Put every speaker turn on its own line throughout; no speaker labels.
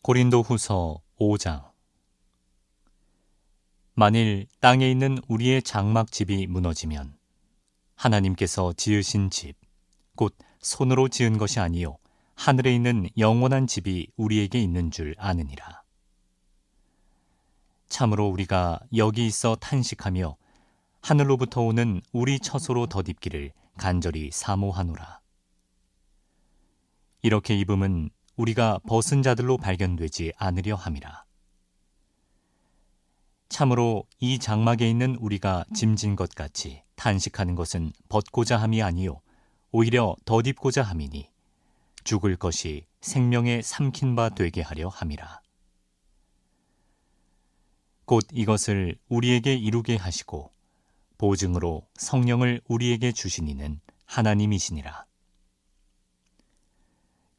고린도후서 5장. 만일 땅에 있는 우리의 장막집이 무너지면 하나님께서 지으신 집, 곧 손으로 지은 것이 아니요 하늘에 있는 영원한 집이 우리에게 있는 줄 아느니라. 참으로 우리가 여기 있어 탄식하며 하늘로부터 오는 우리 처소로 덧입기를 간절히 사모하노라. 이렇게 입음은 우리가 벗은 자들로 발견되지 않으려 함이라. 참으로 이 장막에 있는 우리가 짐진 것 같이 탄식하는 것은 벗고자 함이 아니요 오히려 덧입고자 함이니 죽을 것이 생명에 삼킨 바 되게 하려 함이라. 곧 이것을 우리에게 이루게 하시고 보증으로 성령을 우리에게 주신 이는 하나님이시니라.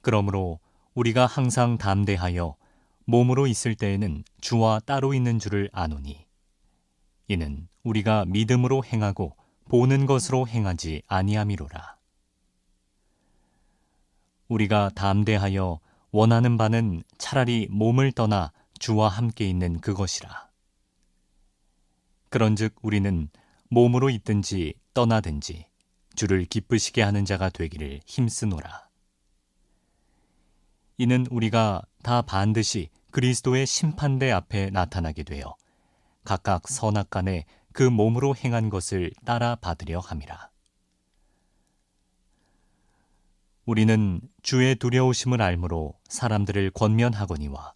그러므로 우리가 항상 담대하여 몸으로 있을 때에는 주와 따로 있는 줄을 아노니 이는 우리가 믿음으로 행하고 보는 것으로 행하지 아니함이로라. 우리가 담대하여 원하는 바는 차라리 몸을 떠나 주와 함께 있는 그것이라. 그런즉 우리는 몸으로 있든지 떠나든지 주를 기쁘시게 하는 자가 되기를 힘쓰노라. 이는 우리가 다 반드시 그리스도의 심판대 앞에 나타나게 되어 각각 선악간에 그 몸으로 행한 것을 따라 받으려 함이라. 우리는 주의 두려우심을 알므로 사람들을 권면하거니와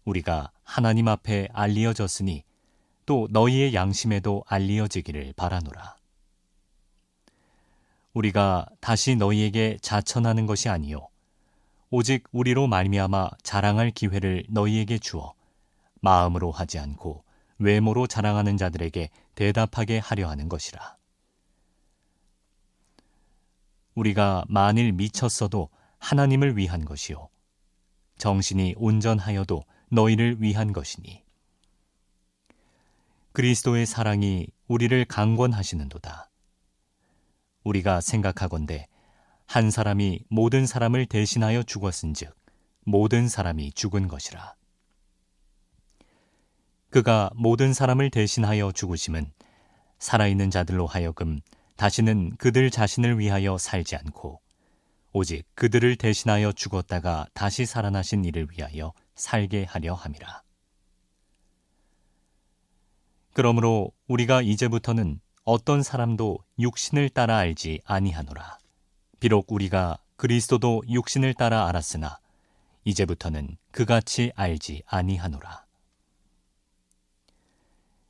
우리가 하나님 앞에 알리어졌으니 또 너희의 양심에도 알리어지기를 바라노라. 우리가 다시 너희에게 자천하는 것이 아니요 오직 우리로 말미암아 자랑할 기회를 너희에게 주어 마음으로 하지 않고 외모로 자랑하는 자들에게 대답하게 하려 하는 것이라. 우리가 만일 미쳤어도 하나님을 위한 것이요 정신이 온전하여도 너희를 위한 것이니 그리스도의 사랑이 우리를 강권하시는도다. 우리가 생각하건대 한 사람이 모든 사람을 대신하여 죽었은즉 모든 사람이 죽은 것이라. 그가 모든 사람을 대신하여 죽으심은 살아있는 자들로 하여금 다시는 그들 자신을 위하여 살지 않고 오직 그들을 대신하여 죽었다가 다시 살아나신 이를 위하여 살게 하려 함이라. 그러므로 우리가 이제부터는 어떤 사람도 육신을 따라 알지 아니하노라. 비록 우리가 그리스도도 육신을 따라 알았으나 이제부터는 그같이 알지 아니하노라.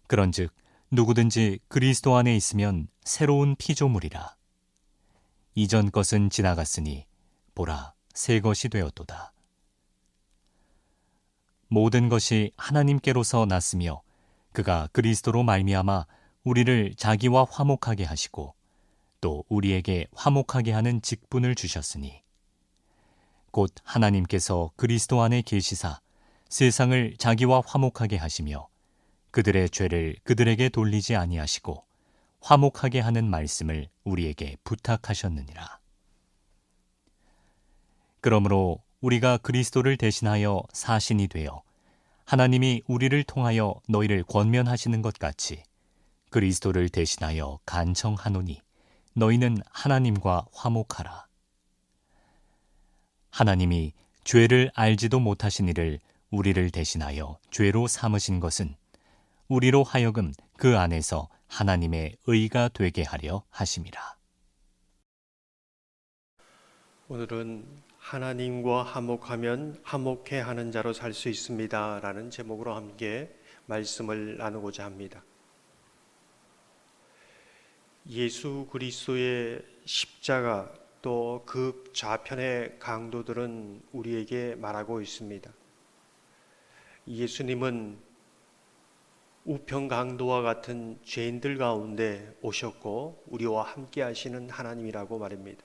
그런즉 누구든지 그리스도 안에 있으면 새로운 피조물이라. 이전 것은 지나갔으니 보라 새 것이 되었도다. 모든 것이 하나님께로서 났으며 그가 그리스도로 말미암아 우리를 자기와 화목하게 하시고 또 우리에게 화목하게 하는 직분을 주셨으니 곧 하나님께서 그리스도 안에 계시사 세상을 자기와 화목하게 하시며 그들의 죄를 그들에게 돌리지 아니하시고 화목하게 하는 말씀을 우리에게 부탁하셨느니라. 그러므로 우리가 그리스도를 대신하여 사신이 되어 하나님이 우리를 통하여 너희를 권면하시는 것 같이 그리스도를 대신하여 간청하노니 너희는 하나님과 화목하라. 하나님이 죄를 알지도 못하신 이를 우리를 대신하여 죄로 삼으신 것은 우리로 하여금 그 안에서 하나님의 의가 되게 하려 하심이라.
오늘은 하나님과 화목하면 화목해 하는 자로 살 수 있습니다 라는 제목으로 함께 말씀을 나누고자 합니다. 예수 그리스도의 십자가 또 그 좌편의 강도들은 우리에게 말하고 있습니다. 예수님은 우편 강도와 같은 죄인들 가운데 오셨고 우리와 함께 하시는 하나님이라고 말합니다.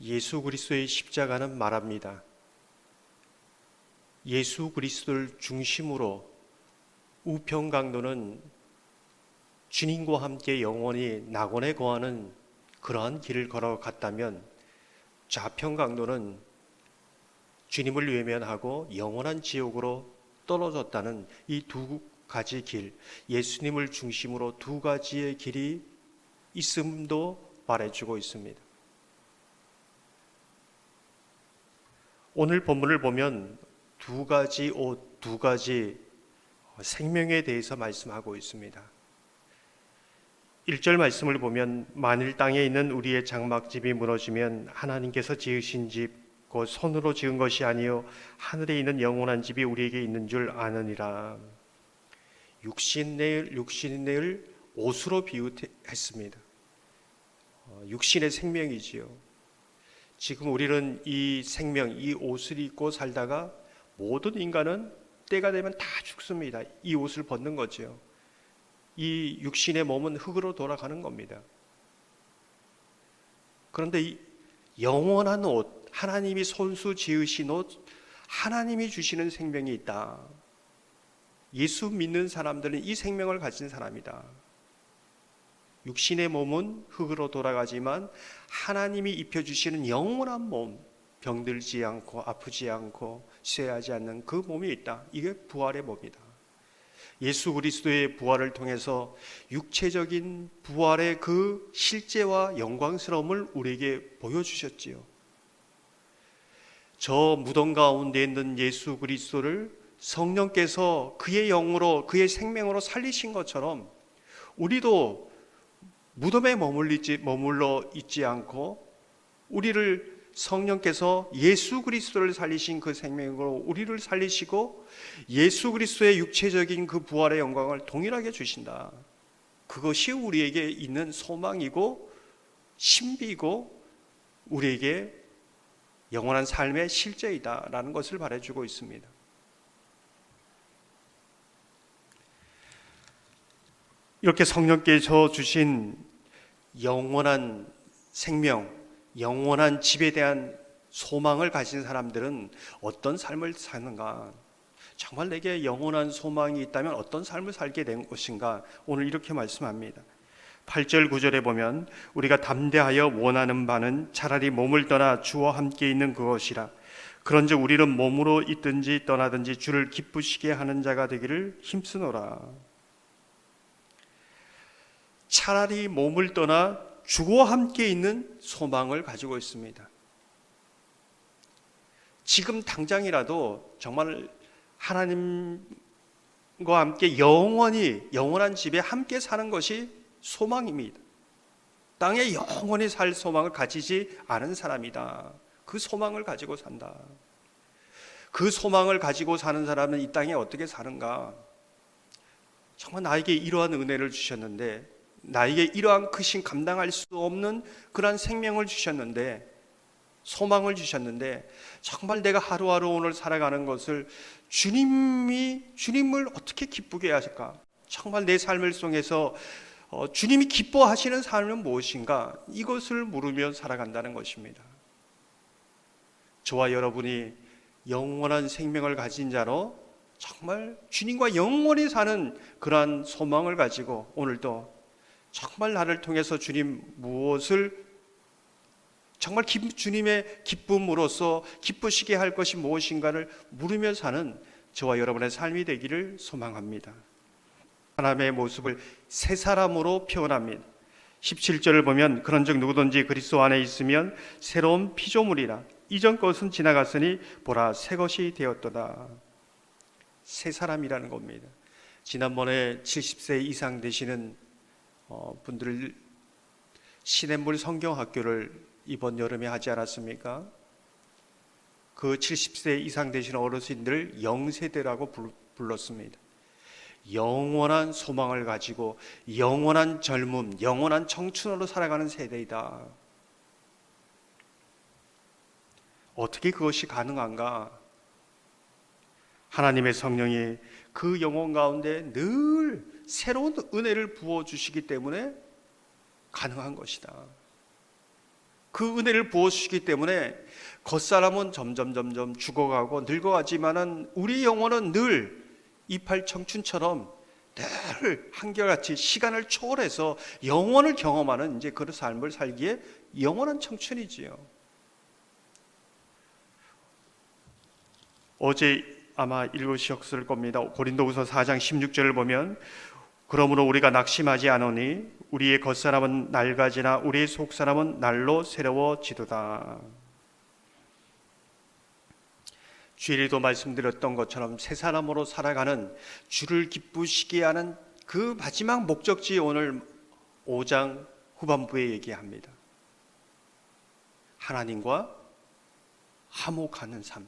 예수 그리스도의 십자가는 말합니다. 예수 그리스도를 중심으로 우편 강도는 주님과 함께 영원히 낙원에 거하는 그러한 길을 걸어갔다면 좌편 강도는 주님을 외면하고 영원한 지옥으로 떨어졌다는 이 두 가지 길, 예수님을 중심으로 두 가지의 길이 있음도 말해주고 있습니다. 오늘 본문을 보면 두 가지 옷, 두 가지 생명에 대해서 말씀하고 있습니다. 1절 말씀을 보면 만일 땅에 있는 우리의 장막집이 무너지면 하나님께서 지으신 집 곧 손으로 지은 것이 아니요 하늘에 있는 영원한 집이 우리에게 있는 줄 아느니라. 육신을 옷으로 비유했습니다. 육신의 생명이지요. 지금 우리는 이 생명, 이 옷을 입고 살다가 모든 인간은 때가 되면 다 죽습니다. 이 옷을 벗는 거죠. 이 육신의 몸은 흙으로 돌아가는 겁니다. 그런데 이 영원한 옷, 하나님이 손수 지으신 옷, 하나님이 주시는 생명이 있다. 예수 믿는 사람들은 이 생명을 가진 사람이다. 육신의 몸은 흙으로 돌아가지만 하나님이 입혀주시는 영원한 몸, 병들지 않고 아프지 않고 쇠하지 않는 그 몸이 있다. 이게 부활의 몸이다. 예수 그리스도의 부활을 통해서 육체적인 부활의 그 실제와 영광스러움을 우리에게 보여주셨지요. 저 무덤 가운데 있는 예수 그리스도를 성령께서 그의 영으로 그의 생명으로 살리신 것처럼 우리도 무덤에 머물러 있지 않고 우리를 성령께서 예수 그리스도를 살리신 그 생명으로 우리를 살리시고 예수 그리스도의 육체적인 그 부활의 영광을 동일하게 주신다. 그것이 우리에게 있는 소망이고 신비이고 우리에게 영원한 삶의 실제이다라는 것을 말해주고 있습니다. 이렇게 성령께서 주신 영원한 생명, 영원한 집에 대한 소망을 가진 사람들은 어떤 삶을 사는가? 정말 내게 영원한 소망이 있다면 어떤 삶을 살게 된 것인가? 오늘 이렇게 말씀합니다. 8절 9절에 보면 우리가 담대하여 원하는 바는 차라리 몸을 떠나 주와 함께 있는 그것이라. 그런즉 우리는 몸으로 있든지 떠나든지 주를 기쁘시게 하는 자가 되기를 힘쓰노라. 차라리 몸을 떠나 주와 함께 있는 소망을 가지고 있습니다. 지금 당장이라도 정말 하나님과 함께 영원한 집에 함께 사는 것이 소망입니다. 땅에 영원히 살 소망을 가지지 않은 사람이다. 그 소망을 가지고 산다. 그 소망을 가지고 사는 사람은 이 땅에 어떻게 사는가? 정말 나에게 이러한 은혜를 주셨는데, 나에게 이러한 크신 감당할 수 없는 그러한 생명을 주셨는데, 소망을 주셨는데, 정말 내가 하루하루 오늘 살아가는 것을 주님을 어떻게 기쁘게 하실까? 정말 내 삶을 통해서 주님이 기뻐하시는 삶은 무엇인가? 이것을 물으며 살아간다는 것입니다. 저와 여러분이 영원한 생명을 가진 자로 정말 주님과 영원히 사는 그러한 소망을 가지고 오늘도 정말 나를 통해서 주님 무엇을 정말 주님의 기쁨으로써 기쁘시게 할 것이 무엇인가를 물으며 사는 저와 여러분의 삶이 되기를 소망합니다. 하나님의 모습을 새 사람으로 표현합니다. 17절을 보면 그런즉 누구든지 그리스도 안에 있으면 새로운 피조물이라. 이전 것은 지나갔으니 보라 새 것이 되었도다. 새 사람이라는 겁니다. 지난번에 70세 이상 되시는 분들 시냇물 성경학교를 이번 여름에 하지 않았습니까? 그 70세 이상 되시는 어르신들 영세대라고 불렀습니다. 영원한 소망을 가지고 영원한 젊음, 영원한 청춘으로 살아가는 세대이다. 어떻게 그것이 가능한가? 하나님의 성령이 그 영혼 가운데 늘 새로운 은혜를 부어주시기 때문에 가능한 것이다. 그 은혜를 부어주시기 때문에 겉사람은 점점 죽어가고 늙어가지만은 우리 영혼은 늘 이팔 청춘처럼 늘 한결같이 시간을 초월해서 영원을 경험하는 이제 그런 삶을 살기에 영원한 청춘이지요. 어제 아마 읽으셨을 겁니다. 고린도후서 4장 16절을 보면 그러므로 우리가 낙심하지 않으니 우리의 겉사람은 낡아지나 우리의 속사람은 날로 새로워지도다. 주일에도 말씀드렸던 것처럼 새 사람으로 살아가는 주를 기쁘시게 하는 그 마지막 목적지 오늘 5장 후반부에 얘기합니다. 하나님과 화목하는 삶,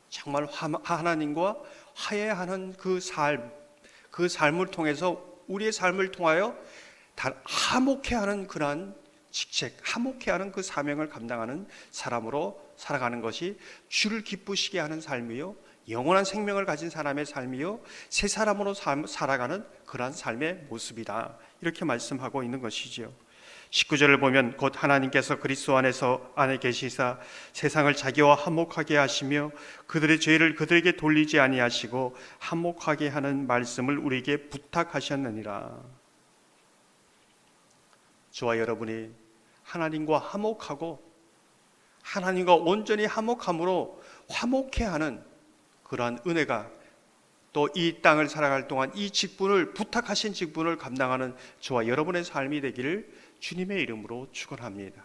정말 하나님과 화해하는 그 삶을 통해서 우리의 삶을 통하여 화목해하는 그러한 직책, 화목해하는 그 사명을 감당하는 사람으로 살아가는 것이 주를 기쁘시게 하는 삶이요, 영원한 생명을 가진 사람의 삶이요, 새 사람으로 살아가는 그러한 삶의 모습이다. 이렇게 말씀하고 있는 것이지요. 19절을 보면 곧 하나님께서 그리스도 안에 계시사 세상을 자기와 화목하게 하시며 그들의 죄를 그들에게 돌리지 아니하시고 화목하게 하는 말씀을 우리에게 부탁하셨느니라. 저와 여러분이 하나님과 화목하고 하나님과 온전히 화목함으로 화목해 하는 그러한 은혜가 또 이 땅을 살아갈 동안 이 직분을 부탁하신 직분을 감당하는 저와 여러분의 삶이 되기를 주님의 이름으로 축원합니다.